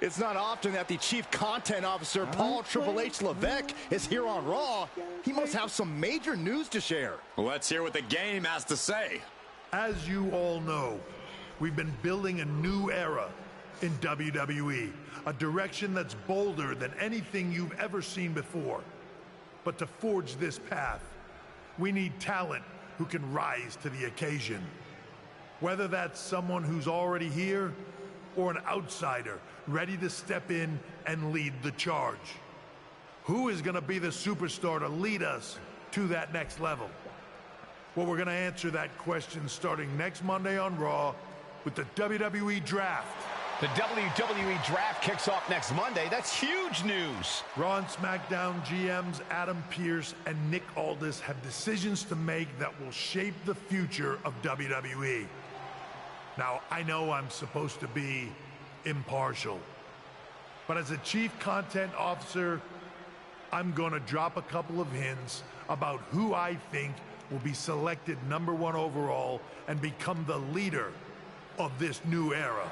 It's not often that the Chief Content Officer, Paul Triple H Levesque, is here on Raw. He must have some major news to share. Let's hear what the game has to say. As you all know, we've been building a new era in WWE, a direction that's bolder than anything you've ever seen before. But to forge this path, we need talent who can rise to the occasion. Whether that's someone who's already here or an outsider ready to step in and lead the charge. Who is going to be the superstar to lead us to that next level? Well, we're going to answer that question starting next Monday on Raw with the WWE Draft. The WWE Draft kicks off next Monday. That's huge news. Raw and SmackDown GMs Adam Pearce and Nick Aldis have decisions to make that will shape the future of WWE. Now, I know I'm supposed to be impartial, but as a Chief Content Officer, I'm going to drop a couple of hints about who I think will be selected #1 overall and become the leader of this new era.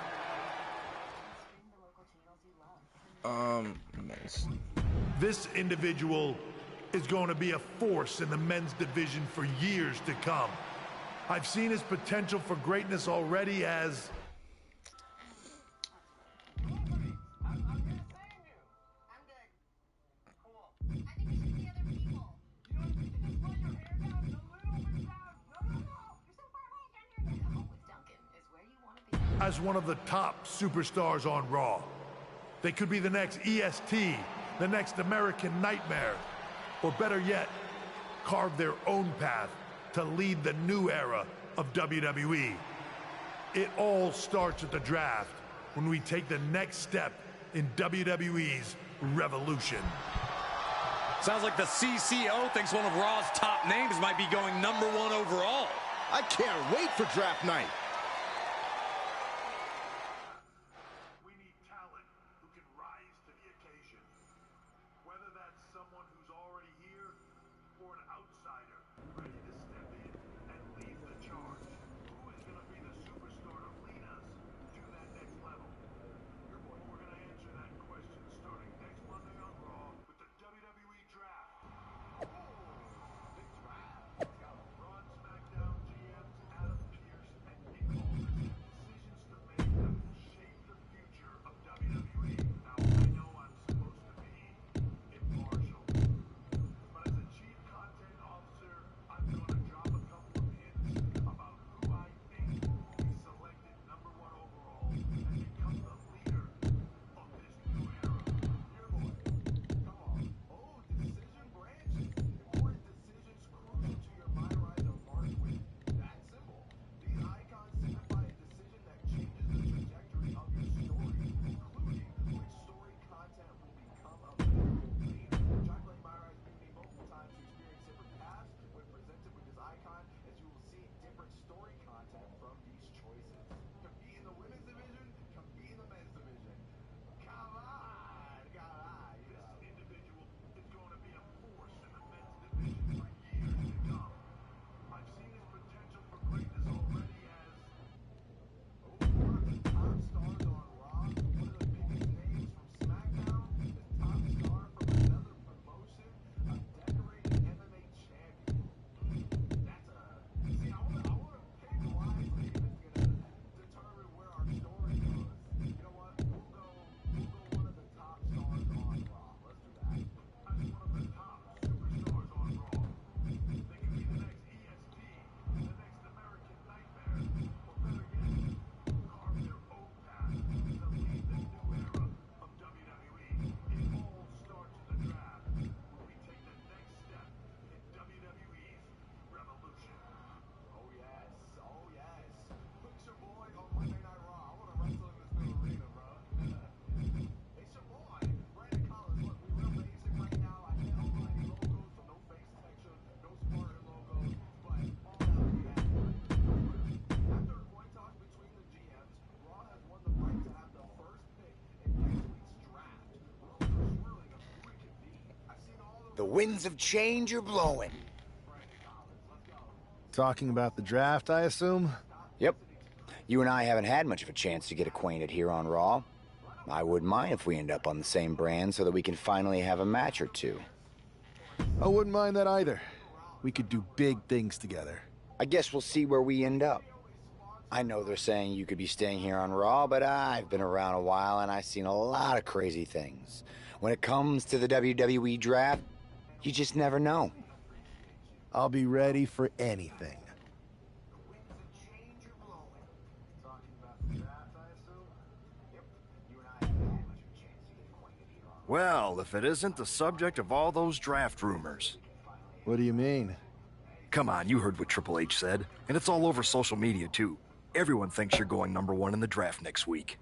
This individual is going to be a force in the men's division for years to come. I've seen his potential for greatness already as... as one of the top superstars on Raw. They could be the next EST, the next American Nightmare, or better yet, carve their own path to lead the new era of WWE. It all starts at the draft when we take the next step in WWE's revolution. Sounds like the CCO thinks one of Raw's top names might be going #1 overall. I can't wait for draft night. We need talent who can rise to the occasion. Whether that's someone who's already here or an outsider ready to step in and lead the charge. Who is going to be the superstar to lead us to that next level? We're going to answer that question starting next Monday on Raw with the WWE Draft. Raw and SmackDown GMs Adam Pearce and Nick Aldis have decisions to make that will shape the future of WWE. Now, I know I'm supposed to be impartial, but as a Chief Content Officer, I'm going to drop a couple of hints about who I think will be selected #1 overall and become the leader of this new era. Here, boy. Come on. Oh, decision branch. Important decisions crucial to your MyRise or March win. That symbol. These icons signify a decision that changes the trajectory of your story, including which story content will become available later. Try playing MyRise BDE multiple times to experience different paths when presented with this icon, as you will see different story content from these choices. Compete in the women's division, compete in the men's division. Come on, This individual is going to be a force in the men's division for years to come. I've seen his potential for greatness already as... one of the top stars on Raw, one of the biggest names from SmackDown, the top star from another promotion, a decorated MMA champion. That's a... See, I want to pick wisely if it's going to determine where our story goes. You know what? We'll go one of the top stars on Raw. Let's do that. As one of the top superstars on Raw. They could be the next EST, the next American Nightmare, or better yet, carve their own path to lead the new era of WWE. It all starts at the draft when we take the next step in WWE's revolution. Oh yes, oh yes. It's your boy on Monday Night Raw. I want to wrestle in this new arena, bro. It's your boy, Brandon Collins. Look, we real basic right now. I can't hold any logos, so no face detection, no Spartan logos, but all out react. After a coin toss between the GMs, Raw has won the right to have the first pick in next week's draft. Rumors are swirling of who it could be. I've seen all those. The winds of change are blowing. Brandon Collins, let's go. Talking about the draft, I assume? Yep. You and I haven't had much of a chance to get acquainted here on Raw. I wouldn't mind if we end up on the same brand so that we can finally have a match or two. I wouldn't mind that either. We could do big things together. I guess we'll see where we end up. I know they're saying you could be staying here on Raw, but I've been around a while and I've seen a lot of crazy things. When it comes to the WWE draft, you just never know. I'll be ready for anything. Well, if it isn't the subject of all those draft rumors. What do you mean? Come on, you heard what Triple H said. And it's all over social media, too. Everyone thinks you're going #1 in the draft next week.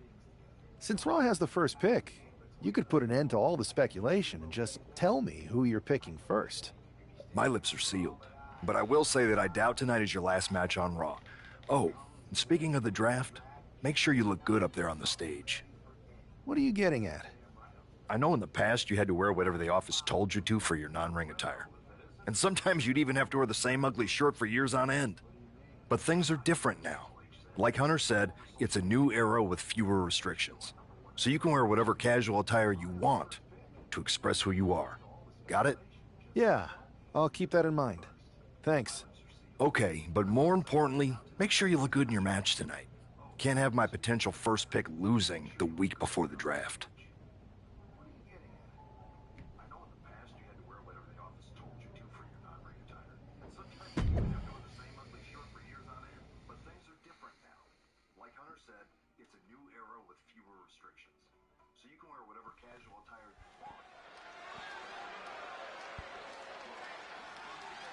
Since Raw has the first pick, you could put an end to all the speculation and just tell me who you're picking first. My lips are sealed. But I will say that I doubt tonight is your last match on Raw. Oh, and speaking of the draft, make sure you look good up there on the stage. What are you getting at? I know in the past you had to wear whatever the office told you to for your non-ring attire. And sometimes you'd even have to wear the same ugly shirt for years on end. But things are different now. Like Hunter said, it's a new era with fewer restrictions. So you can wear whatever casual attire you want to express who you are. Got it? Yeah, I'll keep that in mind. Thanks. Okay, but more importantly, make sure you look good in your match tonight. Can't have my potential first pick losing the week before the draft.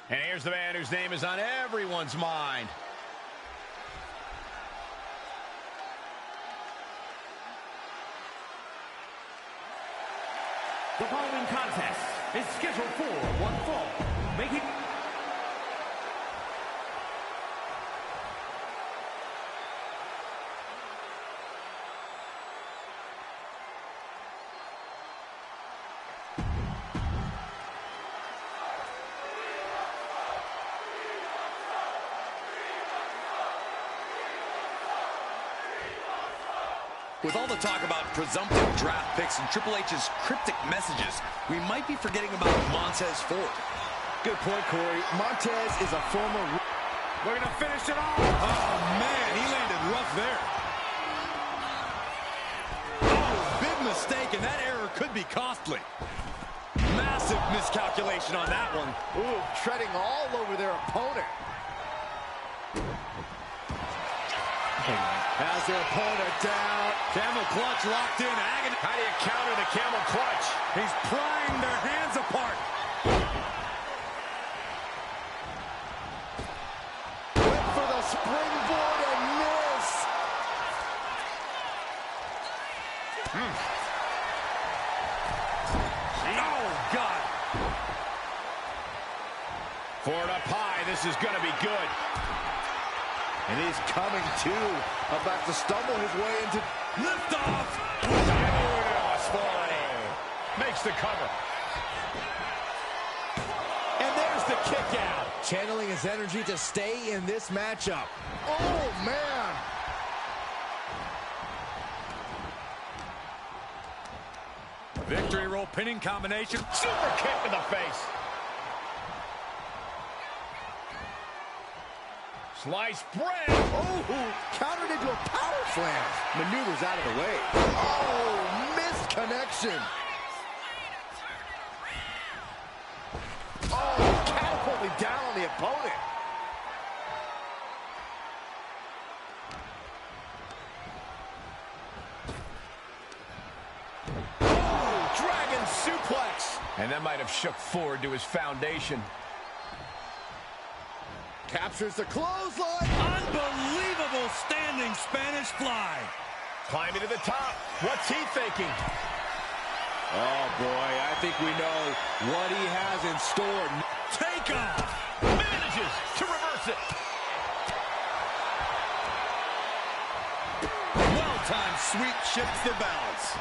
And here's the man whose name is on everyone's mind. The following contest is scheduled for one fall, making... With all the talk about presumptive draft picks and Triple H's cryptic messages, we might be forgetting about Montez Ford. Good point, Corey. Montez is a former... Looking to finish it off. Oh, man, he landed rough there. Oh, big mistake, and that error could be costly. Massive miscalculation on that one. Ooh, treading all over their opponent. Has their opponent down. Camel clutch locked in. Agony. How do you counter the camel clutch? He's prying their hands apart. Went for the springboard and miss. Oh, God. Ford up high. This is going to be good. And he's coming to, about to stumble his way into... Liftoff. Makes the cover. And there's the kick out. Channeling his energy to stay in this matchup. Oh, man. Victory roll pinning combination. Super kick to the face. Slice bread. Oh, countered into a power slam. Maneuvers out of the way. Oh, missed connection. Oh, catapulting down on the opponent. Oh, dragon suplex. And that might have shook Ford to his foundation. Captures the clothesline. Unbelievable standing Spanish fly. Climbing to the top. What's he thinking? Oh, boy, I think we know what he has in store. Take off. Manages to reverse it. Well-timed sweep shifts the balance.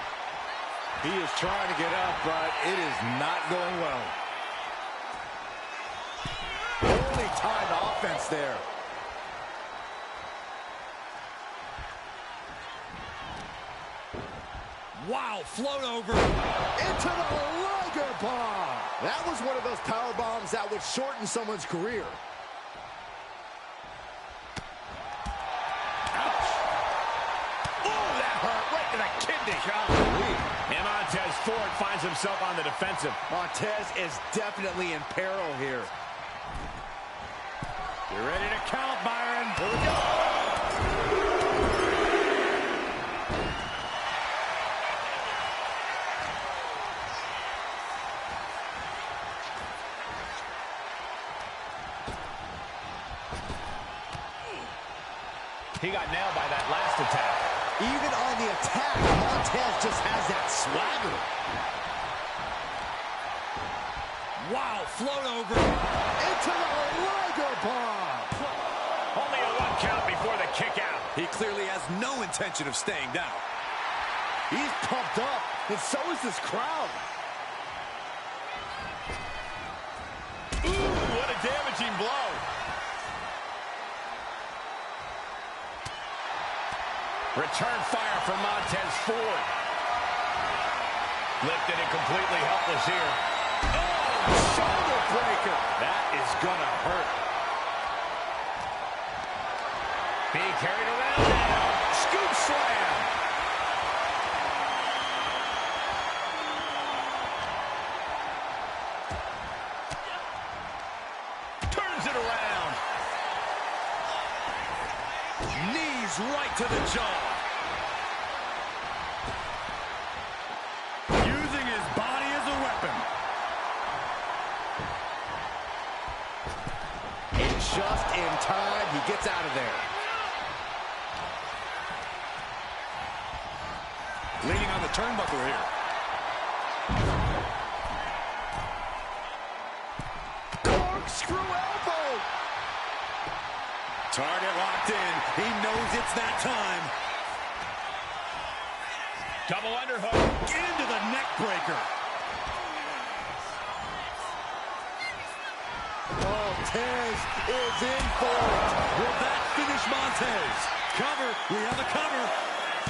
He is trying to get up, but it is not going well. Only timed offense there. Wow, float over. Into the Liger Bomb. That was one of those power bombs that would shorten someone's career. Ouch. Oh, that hurt right to the kidney. Golly. And Montez Ford finds himself on the defensive. Montez is definitely in peril here. You're ready to count, Byron. Here we go. He got nailed by that last attack. Even on the attack, Montez just has that swagger. Wow, float over. Into the Liger Bomb. Only a 1 count before the kick out. He clearly has no intention of staying down. He's pumped up, and so is this crowd. Ooh, what a damaging blow. Return fire from Montez Ford. Lifted and completely helpless here. Oh, shoulder breaker. That is gonna hurt. Being carried around now. Scoop slam. Turns it around. Knees right to the jaw. Using his body as a weapon. And just in time, he gets out of there. Leaning on the turnbuckle here. Corkscrew elbow. Target locked in. He knows it's that time. Double underhook. Into the neck breaker. Montez is in for it. Will that finish Montez? Cover. We have a cover.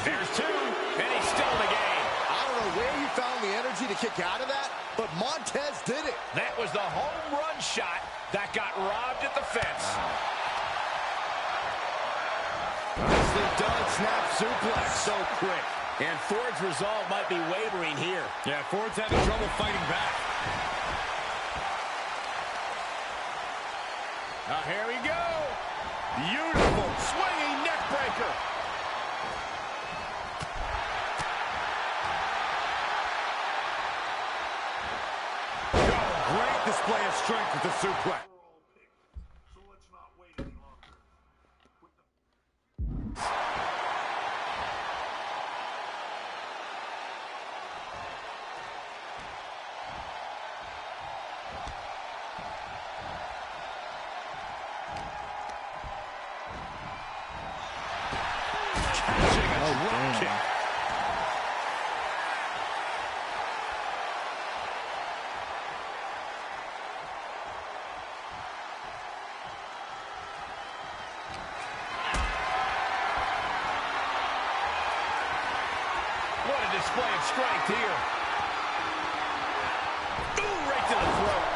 There's 2, and he's still in the game. I don't know where he found the energy to kick out of that, but Montez did it. That was the home run shot that got robbed at the fence. Nicely done, snap suplex. So quick. And Ford's resolve might be wavering here. Yeah, Ford's having trouble fighting back. Now here we go. Beautiful swinging neck breaker. Great display of strength with the suplex. So let's not wait any longer. With the Catching a drop kick. What a display of strength here. Ooh, right to the throat.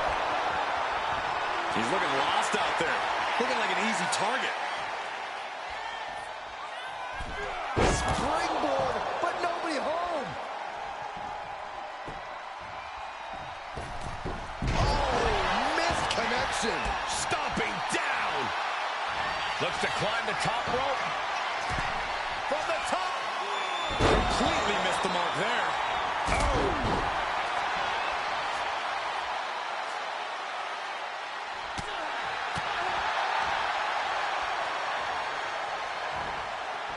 He's looking lost out there. Looking like an easy target. Springboard, but nobody home. Oh, missed connection. Stomping down. Looks to climb the top rope. From the top. Completely missed the mark there.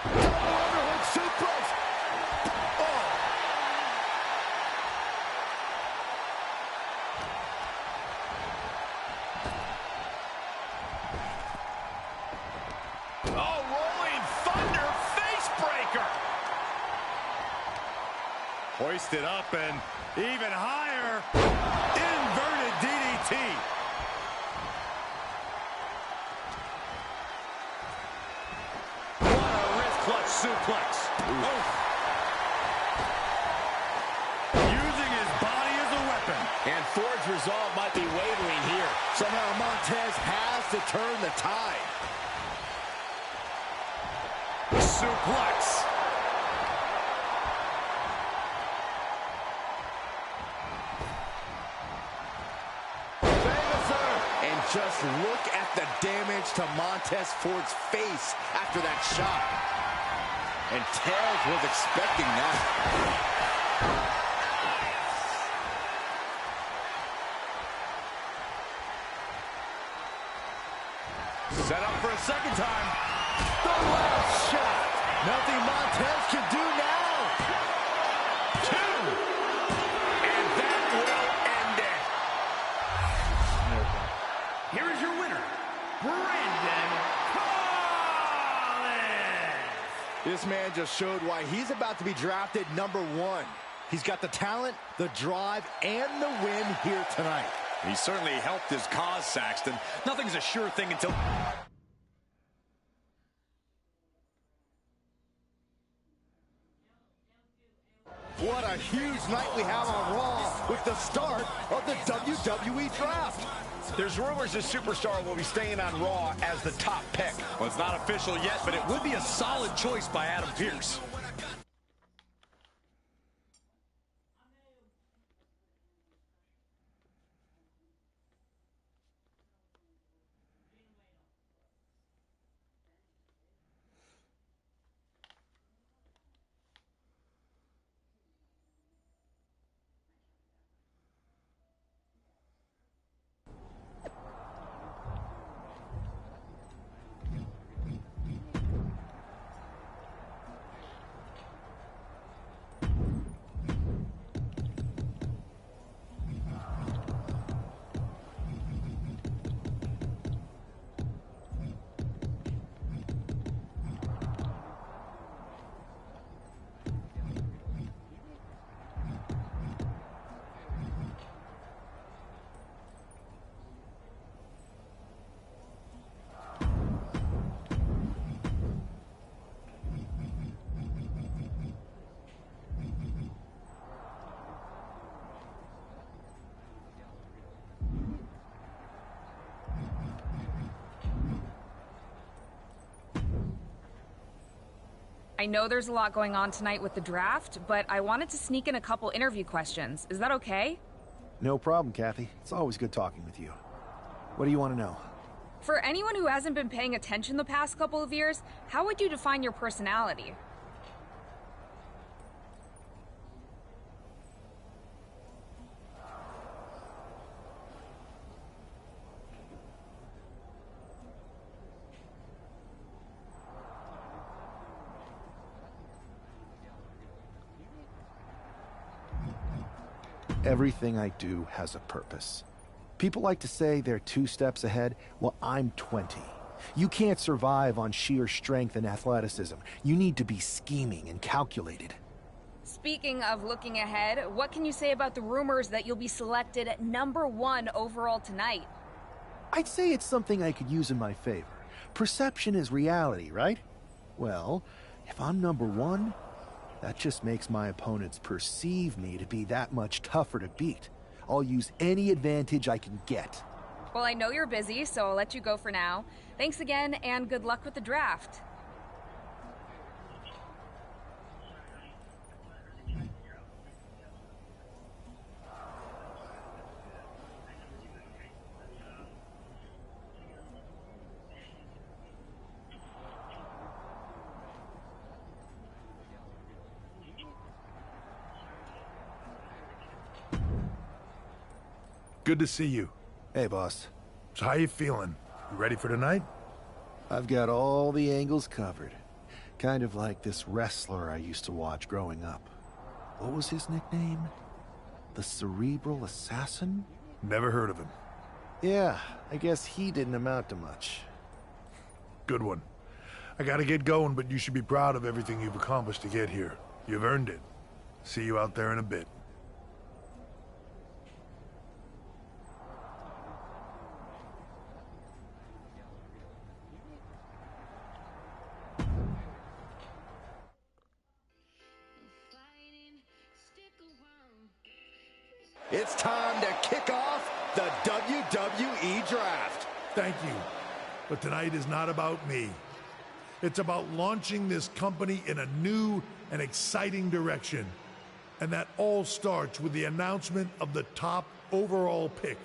Overhook suplex. Oh, rolling thunder face breaker. Hoisted up and even higher. Inverted DDT. What a wrist clutch suplex. Oh. Ford's resolve might be wavering here. Somehow Montez has to turn the tide. Suplex. And just look at the damage to Montez Ford's face after that shot. And Tails was expecting that. Set up for a second time. The last shot. Nothing Montez can do now. 2. And that will end it. Here is your winner, Brandon Collins. This man just showed why he's about to be drafted #1. He's got the talent, the drive, and the win here tonight. He certainly helped his cause, Saxton. Nothing's a sure thing until... What a huge night we have on Raw with the start of the WWE Draft. There's rumors this superstar will be staying on Raw as the top pick. Well, it's not official yet, but it would be a solid choice by Adam Pearce. I know there's a lot going on tonight with the draft, but I wanted to sneak in a couple interview questions. Is that okay? No problem, Kathy. It's always good talking with you. What do you want to know? For anyone who hasn't been paying attention the past couple of years, how would you define your personality? Everything I do has a purpose. People like to say they're 2 steps ahead. Well, I'm 20. You can't survive on sheer strength and athleticism. You need to be scheming and calculated. Speaking of looking ahead, what can you say about the rumors that you'll be selected at #1 overall tonight? I'd say it's something I could use in my favor. Perception is reality, right? Well, if I'm #1, that just makes my opponents perceive me to be that much tougher to beat. I'll use any advantage I can get. Well, I know you're busy, so I'll let you go for now. Thanks again, and good luck with the draft. Good to see you. Hey, boss. So how you feeling? You ready for tonight? I've got all the angles covered. Kind of like this wrestler I used to watch growing up. What was his nickname? The Cerebral Assassin? Never heard of him. Yeah, I guess he didn't amount to much. Good one. I gotta get going, but you should be proud of everything you've accomplished to get here. You've earned it. See you out there in a bit. It's time to kick off the WWE Draft. Thank you. But tonight is not about me. It's about launching this company in a new and exciting direction. And that all starts with the announcement of the top overall pick.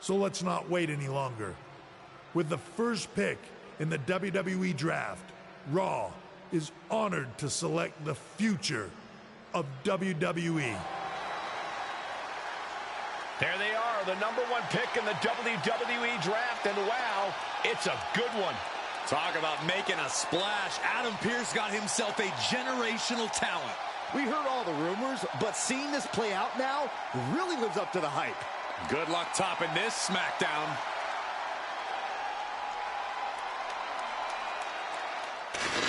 So let's not wait any longer. With the first pick in the WWE Draft, Raw is honored to select the future of WWE. There they are, the #1 pick in the WWE Draft, and wow, it's a good one. Talk about making a splash. Adam Pearce got himself a generational talent. We heard all the rumors, but seeing this play out now really lives up to the hype. Good luck topping this SmackDown.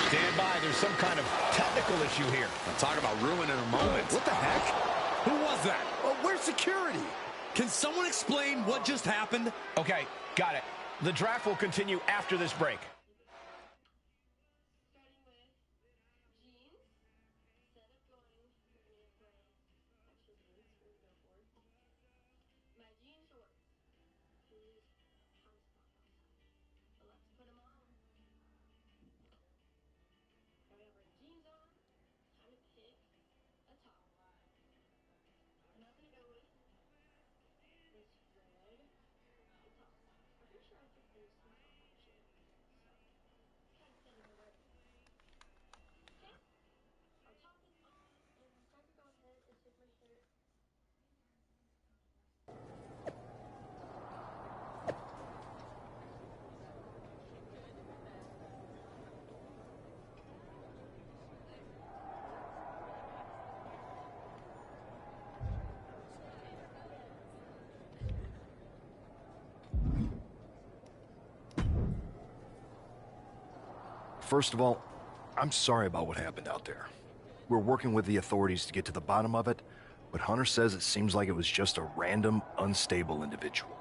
Stand by, there's some kind of technical issue here. Talk about ruining a moment. What the heck? Who was that? Where's security? Can someone explain what just happened? Okay, got it. The draft will continue after this break. First of all, I'm sorry about what happened out there. We're working with the authorities to get to the bottom of it, but Hunter says it seems like it was just a random, unstable individual.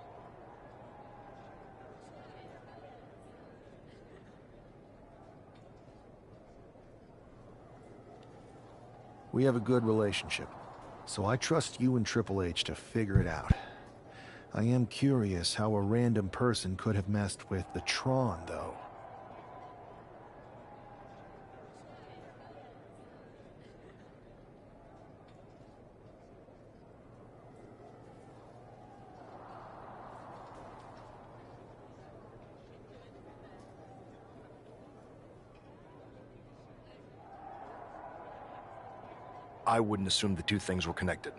We have a good relationship, so I trust you and Triple H to figure it out. I am curious how a random person could have messed with the Tron, though. I wouldn't assume the two things were connected.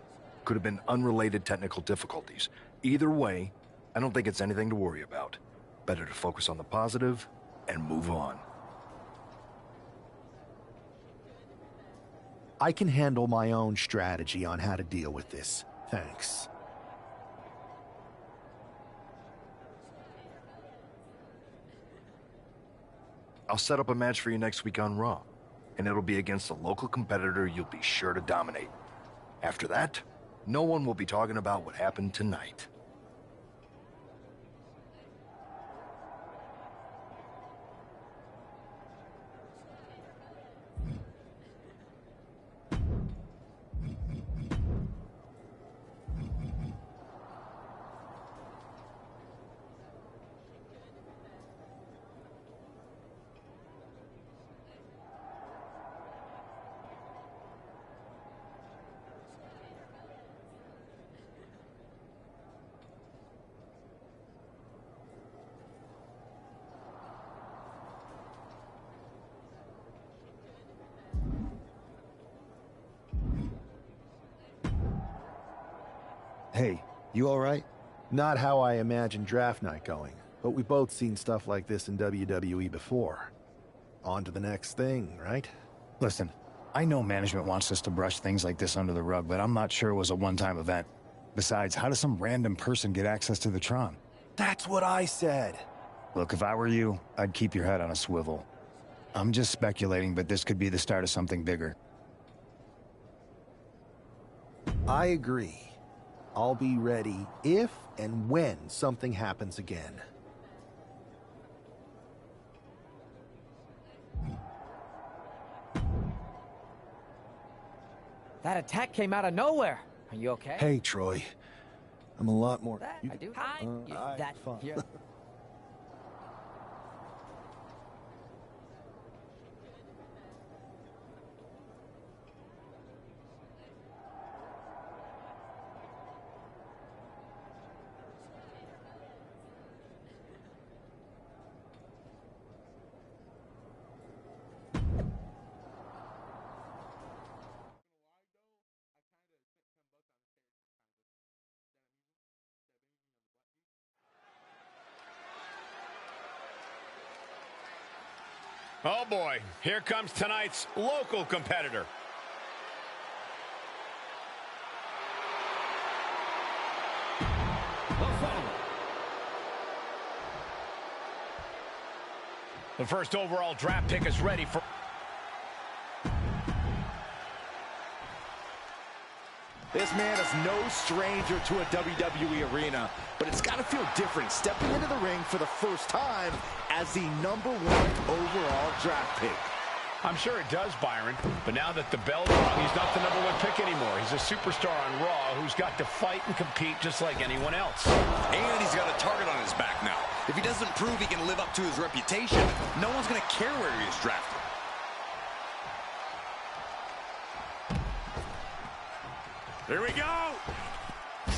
Could have been unrelated technical difficulties. Either way, I don't think it's anything to worry about. Better to focus on the positive and move on. I can handle my own strategy on how to deal with this. Thanks. I'll set up a match for you next week on Raw, and it'll be against a local competitor you'll be sure to dominate. After that, no one will be talking about what happened tonight. Hey, you all right? Not how I imagined draft night going, but we've both seen stuff like this in WWE before. On to the next thing, right? Listen, I know management wants us to brush things like this under the rug, but I'm not sure it was a one-time event. Besides, how does some random person get access to the Tron? That's what I said. Look, if I were you, I'd keep your head on a swivel. I'm just speculating, but this could be the start of something bigger. I agree. I'll be ready if and when something happens again. That attack came out of nowhere. Are you okay? Hey, Troy. I'm a lot more... I do. That. Fine. Yeah. Oh boy, here comes tonight's local competitor. The first overall draft pick is ready for... This man is no stranger to a WWE arena, but it's got to feel different stepping into the ring for the first time as the #1 overall draft pick. I'm sure it does, Byron, but now that the bell's rung, he's not the #1 pick anymore. He's a superstar on Raw who's got to fight and compete just like anyone else. And he's got a target on his back now. If he doesn't prove he can live up to his reputation, no one's going to care where he is drafted. Here we go!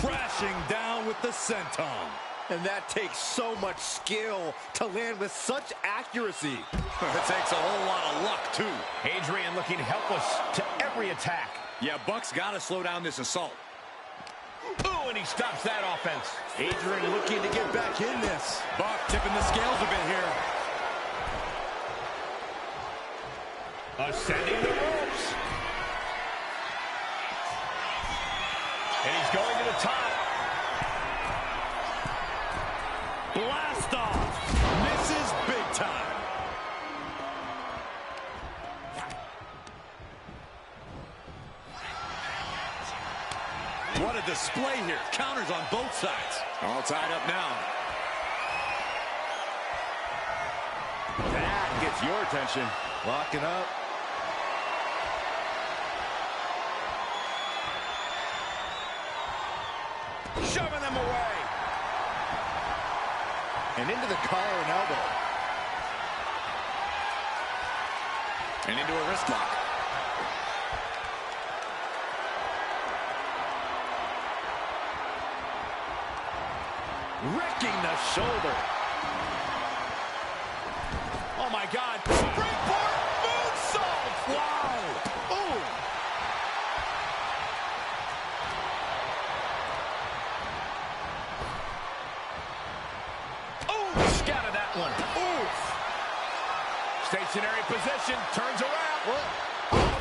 Crashing down with the senton. And that takes so much skill to land with such accuracy. It takes a whole lot of luck, too. Adrian looking helpless to every attack. Yeah, Buck's got to slow down this assault. Ooh, and he stops that offense. Adrian looking to get back in this. Buck tipping the scales a bit here. Ascending the ropes. And he's going to the top. Blast off. Misses big time. What a display here. Counters on both sides. All tied up now. That gets your attention. Locking up. Shoving them away. And into the collar and elbow. And into a wrist lock. Wrecking the shoulder. Oh, my God. Springboard moonsault. Wow. Ooh. Scattered that one. Oof. Stationary position. Turns around.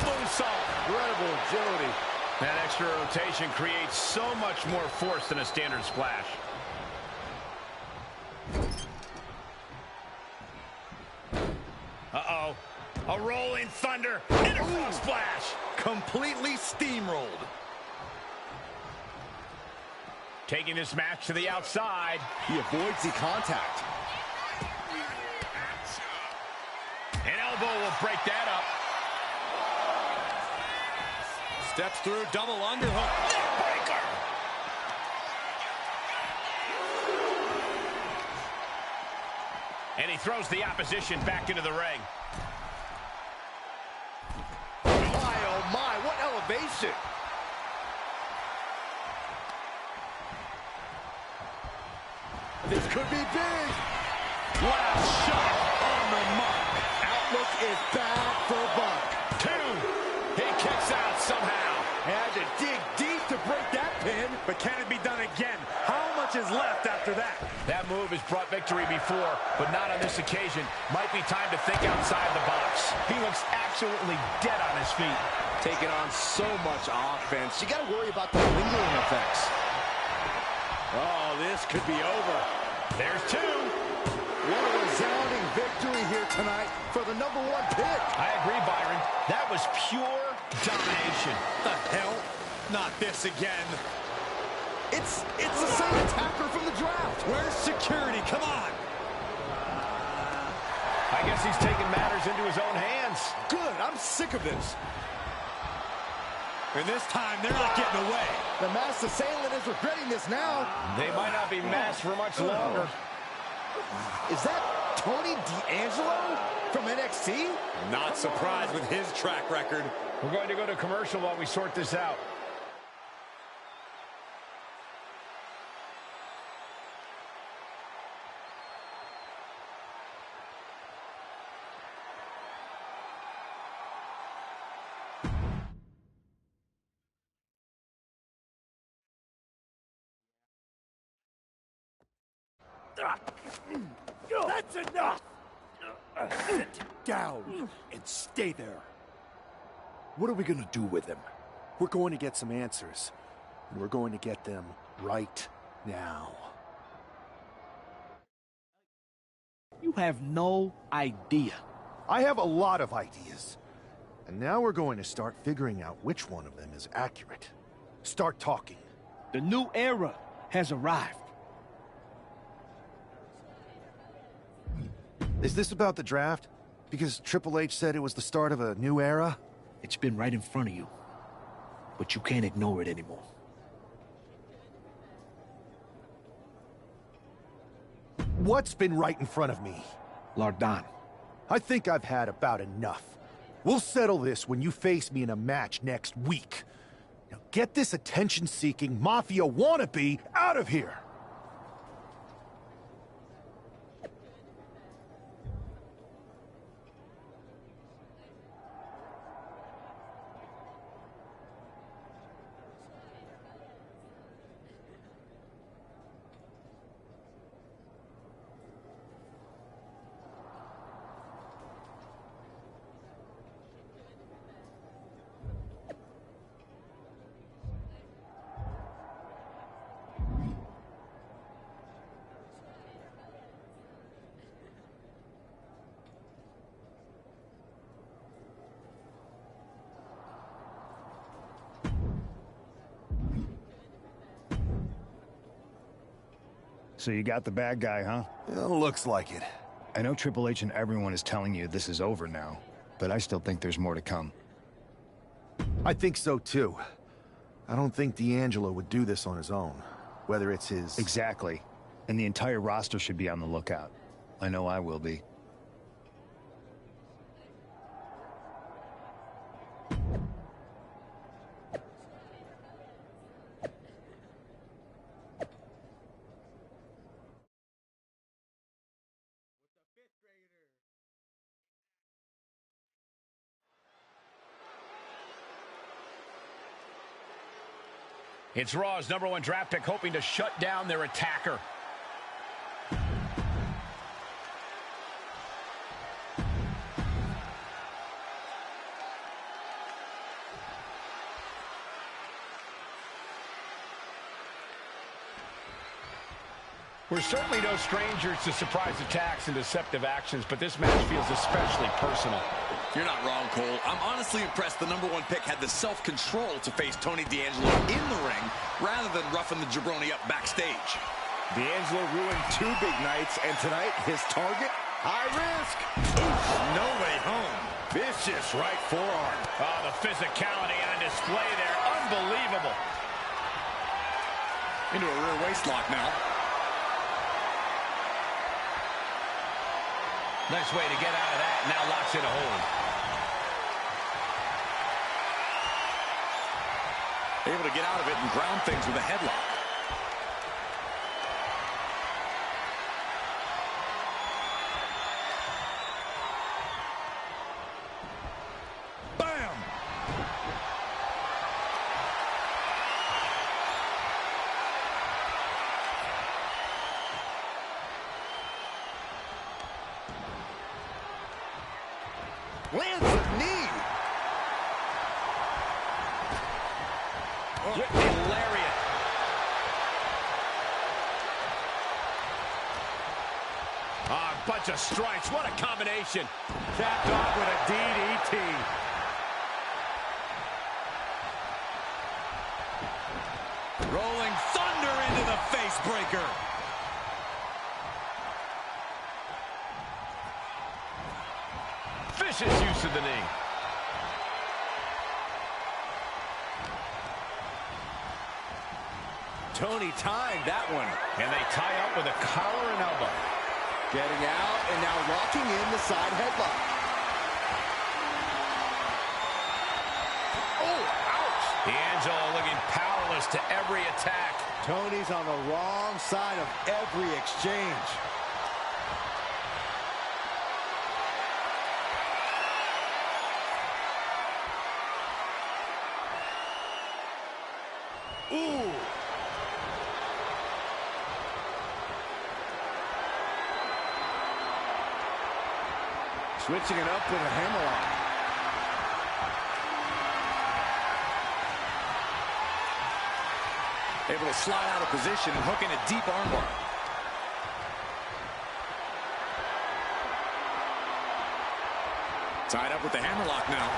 Moonsault. Incredible agility. That extra rotation creates so much more force than a standard splash. Uh-oh. A rolling thunder. And a frog splash. Completely steamrolled. Taking this match to the outside. He avoids the contact. An elbow will break that up. Steps through, double underhook. Neckbreaker. And he throws the opposition back into the ring. My, oh my, what elevation. This could be big. Last shot on the mark. Outlook is bad for Buck. 2. He kicks out somehow. Had to dig deep to break that pin. But can it be done again? How much is left after that? That move has brought victory before, but not on this occasion. Might be time to think outside the box. He looks absolutely dead on his feet. Taking on so much offense. You got to worry about the lingering effects. Oh, this could be over. There's 2. What a resounding victory here tonight for the #1 pick. I agree, Byron. That was pure domination. The hell? Not this again. It's the same attacker from the draft. Where's security? Come on. I guess he's taking matters into his own hands. Good. I'm sick of this. And this time, they're not getting away. The masked assailant is regretting this now. They might not be masked for much longer. Is that Tony D'Angelo from NXT? Not surprised with his track record. We're going to go to commercial while we sort this out. That's enough! Sit down and stay there. What are we gonna do with him? We're going to get some answers. And we're going to get them right now. You have no idea. I have a lot of ideas. And now we're going to start figuring out which one of them is accurate. Start talking. The new era has arrived. Is this about the draft? Because Triple H said it was the start of a new era? It's been right in front of you. But you can't ignore it anymore. What's been right in front of me? Lardon. I think I've had about enough. We'll settle this when you face me in a match next week. Now get this attention-seeking Mafia wannabe out of here! So you got the bad guy, huh? Looks like it. I know Triple H and everyone is telling you this is over now, but I still think there's more to come. I think so, too. I don't think D'Angelo would do this on his own. Whether it's his... Exactly. And the entire roster should be on the lookout. I know I will be. It's Raw's #1 draft pick hoping to shut down their attacker. We're certainly no strangers to surprise attacks and deceptive actions, but this match feels especially personal. You're not wrong, Cole. I'm honestly impressed the #1 pick had the self-control to face Tony D'Angelo in the ring rather than roughing the jabroni up backstage. D'Angelo ruined 2 big nights, and tonight his target, high risk. Oof, no way home. Vicious right forearm. Oh, the physicality on display there. Unbelievable. Into a rear waist lock now. Nice way to get out of that. Now locks in a hold. Able to get out of it and ground things with a headlock. Bam! Lands a knee. With the lariat. Ah, a bunch of strikes. What a combination. Capped off with a DDT. Rolling thunder into the face breaker. Vicious use of the knee. Tony timed that one. And they tie up with a collar and elbow. Getting out and now locking in the side headlock. Oh, ouch. D'Angelo looking powerless to every attack. Tony's on the wrong side of every exchange. Ooh. Switching it up with a hammerlock. Able to slide out of position and hook in a deep armbar. Tied up with the hammerlock now.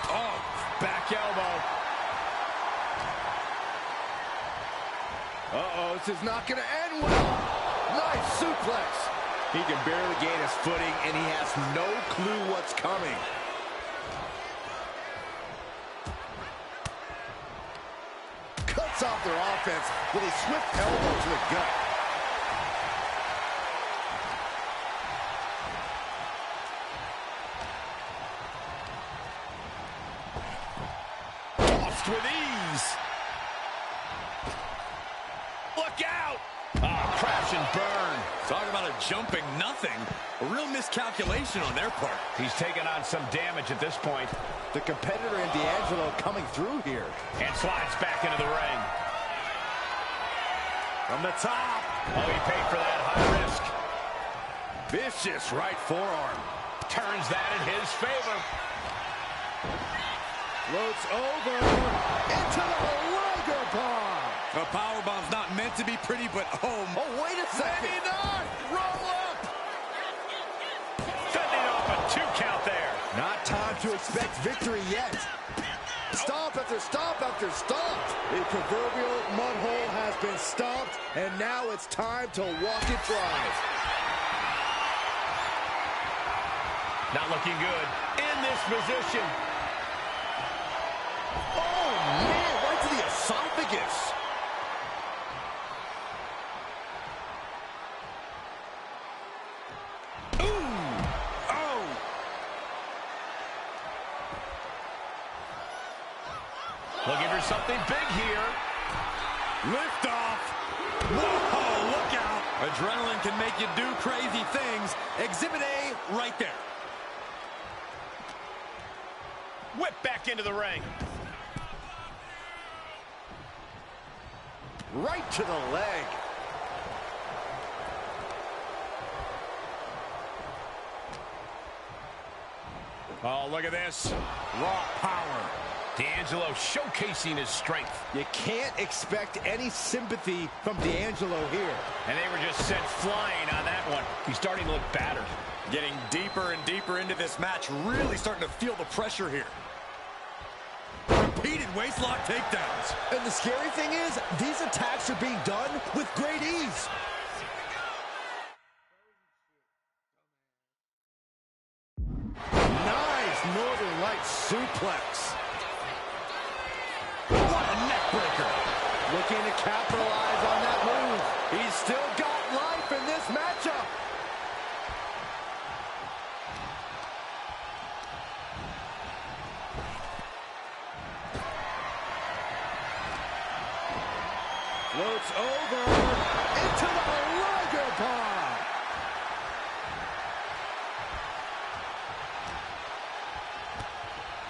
Oh, back elbow. Uh-oh, this is not going to end well. Nice suplex. He can barely gain his footing, and he has no clue what's coming. Cuts off their offense with a swift elbow to the gut. Tossed with ease. Look out! Ah, crash and burn. Talk about a jumping nothing. A real miscalculation on their part. He's taken on some damage at this point. The competitor in D'Angelo coming through here. And slides back into the ring. From the top. Oh, he paid for that high risk. Vicious right forearm. Turns that in his favor. Floats over into the Liger Bomb. A powerbomb's not meant to be pretty, but home. Oh, wait a second. Maybe not. Roll up. Fending off a 2 count there. Not time to expect victory yet. Stomp after stomp after stomp. The proverbial mud hole has been stomped, and now it's time to walk it dry. Not looking good in this position. Oh, man, right to the esophagus. Looking for something big here. Lift off. Whoa, look out. Adrenaline can make you do crazy things. Exhibit A right there. Whip back into the ring. Right to the leg. Oh, look at this. Raw power. D'Angelo showcasing his strength. You can't expect any sympathy from D'Angelo here. And they were just sent flying on that one. He's starting to look battered. Getting deeper and deeper into this match. Really starting to feel the pressure here. Repeated waistlock takedowns. And the scary thing is, these attacks are being done with great ease. Nice Northern Lights suplex. What a neck breaker. Looking to capitalize on that move. He's still got life in this matchup. Floats over into the Liger Bomb.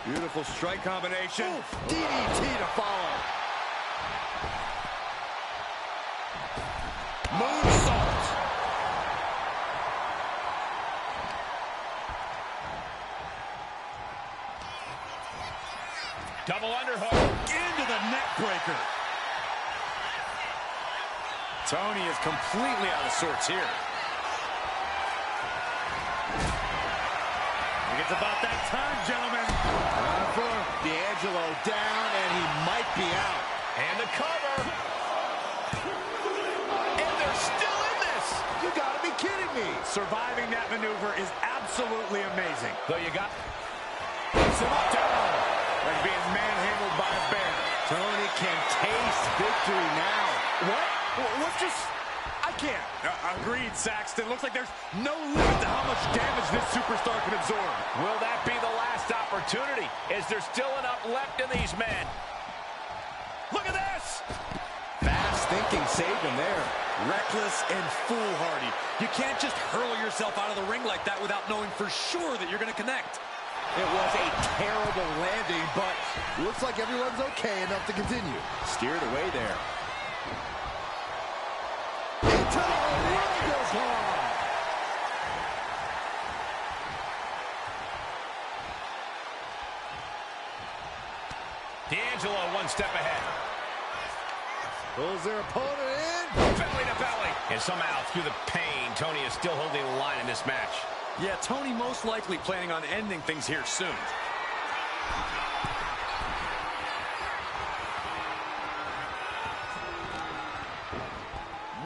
Beautiful strike combination. Oof, DDT to follow. Moonsault. Double underhook. Into the neck breaker. Tony is completely out of sorts here. I think it's about that time, gentlemen. For D'Angelo down, and he might be out. And the cover. And they're still in this. You gotta be kidding me. Surviving that maneuver is absolutely amazing. Though you got... Puts him up down. Like being manhandled by a bear. Tony can taste victory now. What? What just... I can't. Agreed, Saxton. Looks like there's no limit to how much damage this superstar can absorb. Will that be the last opportunity? Is there still enough left in these men? Look at this! Fast thinking saved him there. Reckless and foolhardy. You can't just hurl yourself out of the ring like that without knowing for sure that you're going to connect. It was a terrible landing, but looks like everyone's okay enough to continue. Steered away there. Into the Rumble bomb. D'Angelo one step ahead. Pulls their opponent in. Belly to belly. And somehow, through the pain, Tony is still holding the line in this match. Yeah, Tony most likely planning on ending things here soon.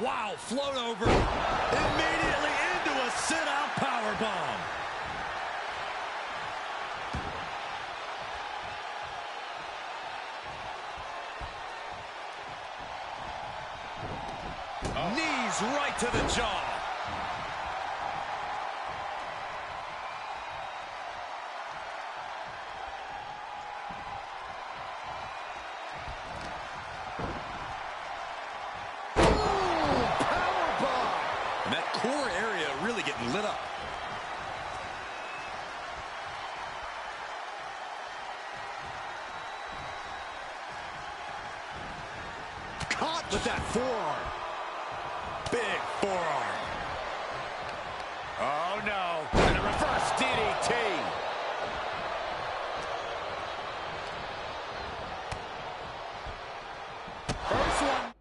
Wow, float over. Immediately into a sit-out powerbomb. Knees right to the jaw. And that core area really getting lit up. Caught with that forearm. Big forearm. Oh, no. And a reverse DDT. First one.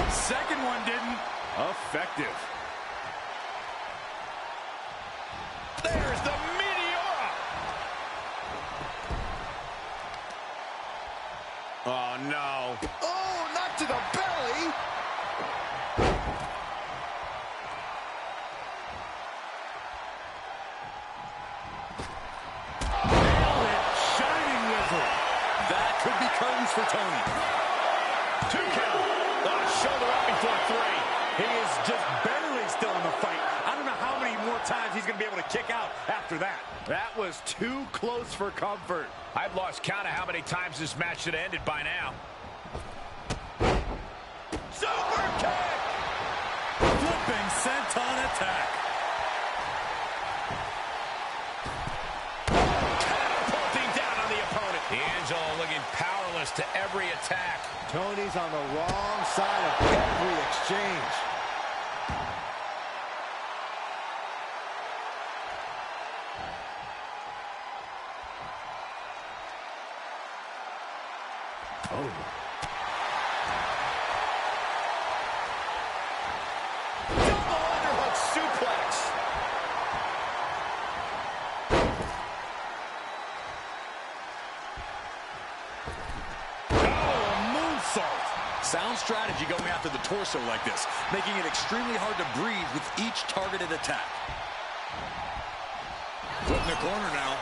Second one didn't. Effective. There's the Meteora. curtains for Tony. 2 count. Shoulder up before 3. He is just barely still in the fight. I don't know how many more times he's going to be able to kick out after that. That was too close for comfort. I've lost count of how many times this match should have ended by now. Super kick! Flipping senton attack. Catapulting down on the opponent. D'Angelo looking powerless to every attack. Tony's on the wrong side of every exchange. Oh. Double underhook suplex. Sound strategy going after the torso like this, making it extremely hard to breathe with each targeted attack. Foot in the corner now.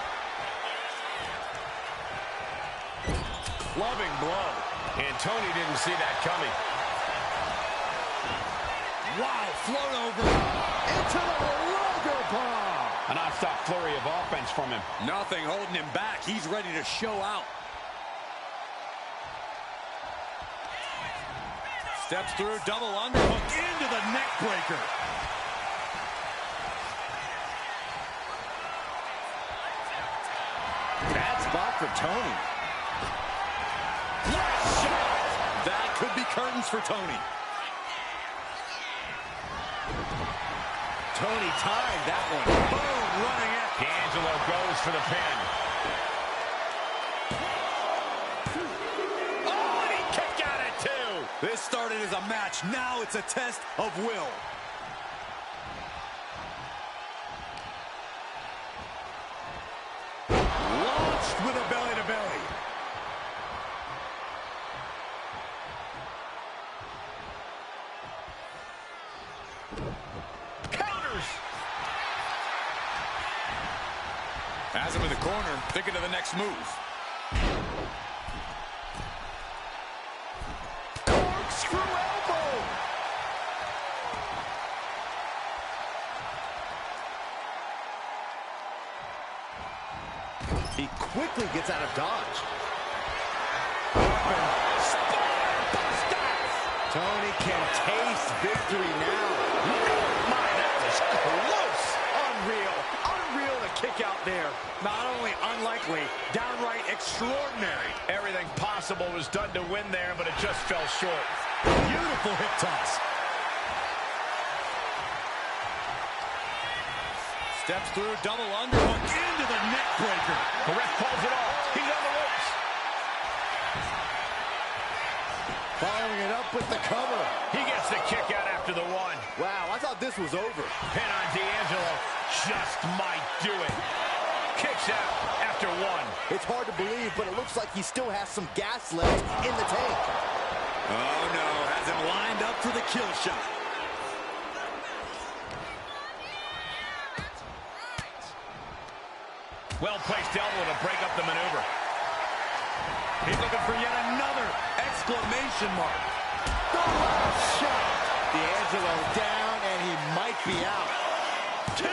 Clubbing blow. And Tony didn't see that coming. Wow, float over. Into the Roger bomb. A non-stop flurry of offense from him. Nothing holding him back. He's ready to show out. Steps through, double underhook into the neck breaker. Bad spot for Tony. Last shot. That could be curtains for Tony. Tony timed that one. Boom, running it. D'Angelo goes for the pin. This started as a match. Now it's a test of will. Launched with a belly-to-belly. Counters. Has him in the corner, thinking of the next move. Screw elbow. He quickly gets out of dodge. Tony can taste victory now. My, that was close. Unreal. Unreal to kick out there. Not only unlikely, downright extraordinary. Everything possible was done to win there, but it just fell short. Beautiful hip toss. Steps through, double underhook into the neck breaker. The ref calls it off. He's on the ropes. Following it up with the cover. He gets the kick out after the one. Wow, I thought this was over. Pin on D'Angelo. Just might do it. Kicks out after one. It's hard to believe, but it looks like he still has some gas left in the tank. Oh, no. Has him lined up for the kill shot. Well-placed elbow to break up the maneuver. He's looking for yet another exclamation mark. The last shot. D'Angelo down, and he might be out. 2.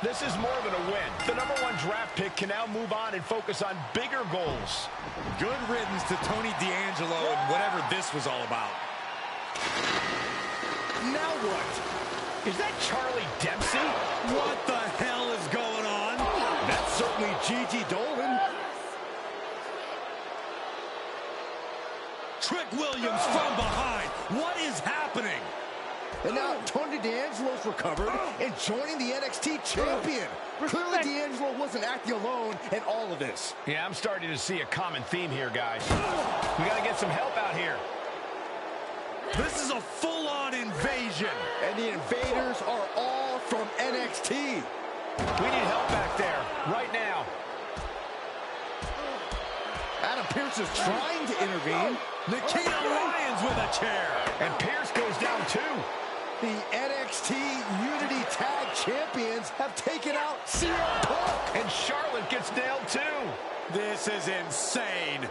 This is more than a win. The #1 draft pick can now move on and focus on bigger goals. Good riddance to Tony D'Angelo and whatever this was all about. Now what? Is that Charlie Dempsey? What the hell is going on? That's certainly Gigi Dolan. Trick Williams from behind. What is happening? And now Tony D'Angelo's recovered and joining the NXT champion. Clearly D'Angelo wasn't acting alone in all of this. Yeah, I'm starting to see a common theme here, guys. We got to get some help out here. This is a full-on invasion. And the invaders are all from NXT. We need help back there, right now. Adam Pearce is trying to intervene. Nikita Lyons with a chair. And Pearce goes down too. The NXT Unity Tag Champions have taken out CM Punk. And Charlotte gets nailed too. This is insane.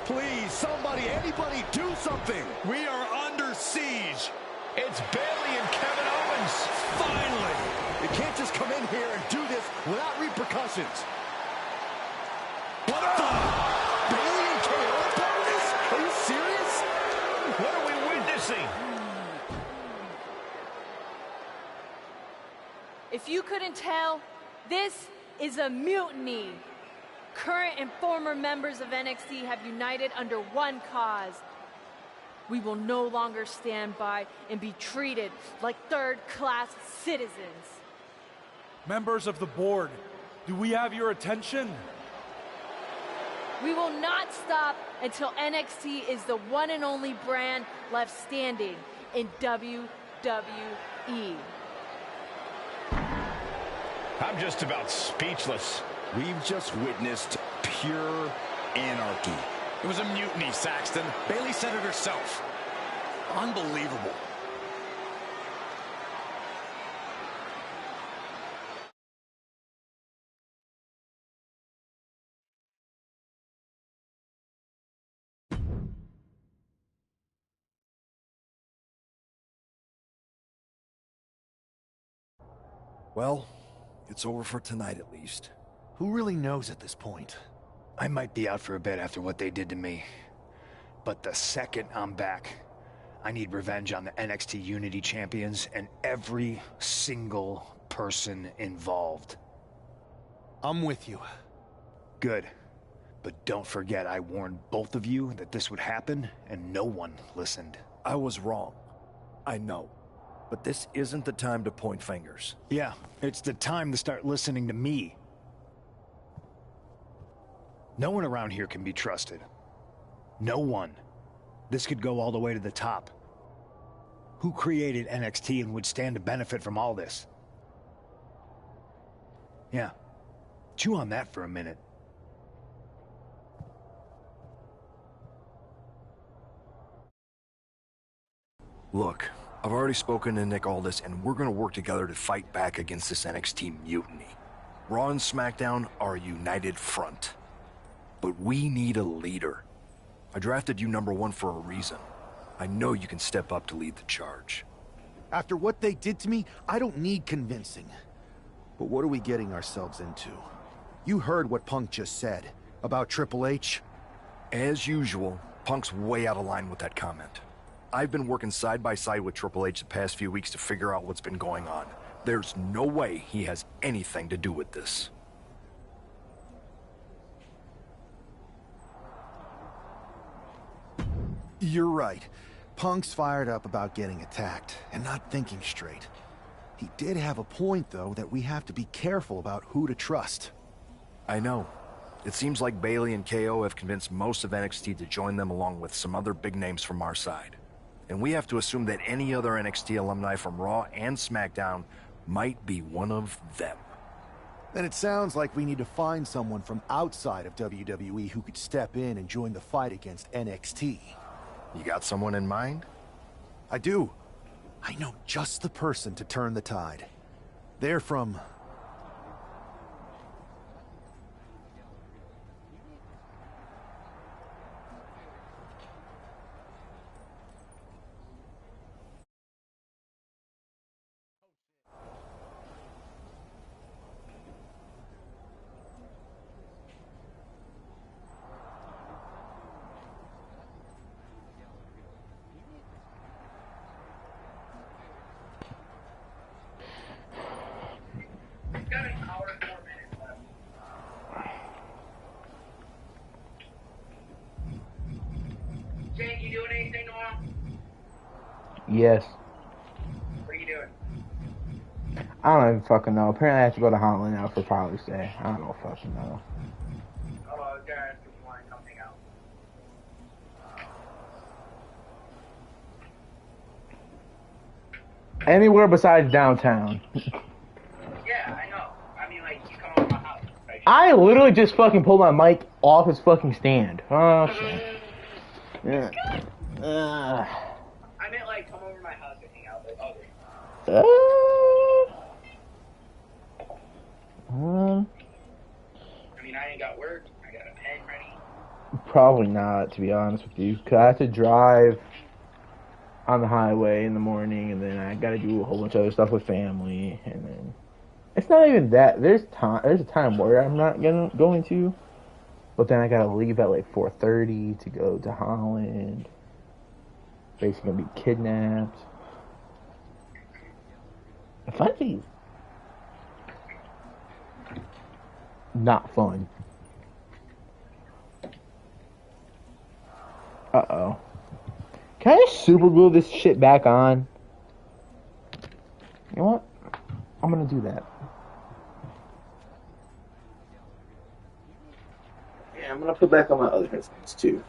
Please, somebody, anybody, do something. We are under siege. It's Bayley and Kevin Owens. Finally. You can't just come in here and do this without repercussions. What the? Bayley and KO are part of this? Are you serious? What are we witnessing? If you couldn't tell, this is a mutiny. Current and former members of NXT have united under one cause. We will no longer stand by and be treated like third-class citizens. Members of the board, do we have your attention? We will not stop until NXT is the one and only brand left standing in WWE. I'm just about speechless. We've just witnessed pure anarchy. It was a mutiny, Saxton. Bayley said it herself. Unbelievable. Well, it's over for tonight at least. Who really knows at this point? I might be out for a bit after what they did to me. But the second I'm back, I need revenge on the NXT Unity Champions and every single person involved. I'm with you. Good. But don't forget I warned both of you that this would happen, and no one listened. I was wrong. I know. But this isn't the time to point fingers. Yeah, it's the time to start listening to me. No one around here can be trusted. No one. This could go all the way to the top. Who created NXT and would stand to benefit from all this? Yeah. Chew on that for a minute. Look, I've already spoken to Nick Aldis, and we're gonna work together to fight back against this NXT mutiny. Raw and SmackDown are a united front. But we need a leader. I drafted you #1 for a reason. I know you can step up to lead the charge. After what they did to me, I don't need convincing. But what are we getting ourselves into? You heard what Punk just said about Triple H. As usual, Punk's way out of line with that comment. I've been working side by side with Triple H the past few weeks to figure out what's been going on. There's no way he has anything to do with this. You're right. Punk's fired up about getting attacked and not thinking straight. He did have a point, though, that we have to be careful about who to trust. I know. It seems like Bayley and KO have convinced most of NXT to join them along with some other big names from our side. And we have to assume that any other NXT alumni from Raw and SmackDown might be one of them. Then it sounds like we need to find someone from outside of WWE who could step in and join the fight against NXT. You got someone in mind? I do. I know just the person to turn the tide. They're from... Jake, you doing anything tomorrow? Yes. What are you doing? I don't even fucking know. Apparently I have to go to Holland now for Father's Day. I don't fucking know. Oh, I was gonna ask if you want to come hang out. Anywhere besides downtown. Yeah, I know. I mean, like, you come over to my house. Right? I literally just fucking pulled my mic off his fucking stand. Oh, shit. Yeah. I meant, like, come over to my house and hang out. Like, I mean, I ain't got work. I got Probably not, to be honest with you. Because I have to drive on the highway in the morning, and then I got to do a whole bunch of other stuff with family, and then it's not even that. There's a time where I'm not going to, but then I got to leave at like 4:30 to go to Holland. Basically gonna be kidnapped. Funny. Not fun. Uh-oh. Can I just super glue this shit back on? You know what? I'm gonna do that. Yeah, I'm gonna put back on my other headphones too.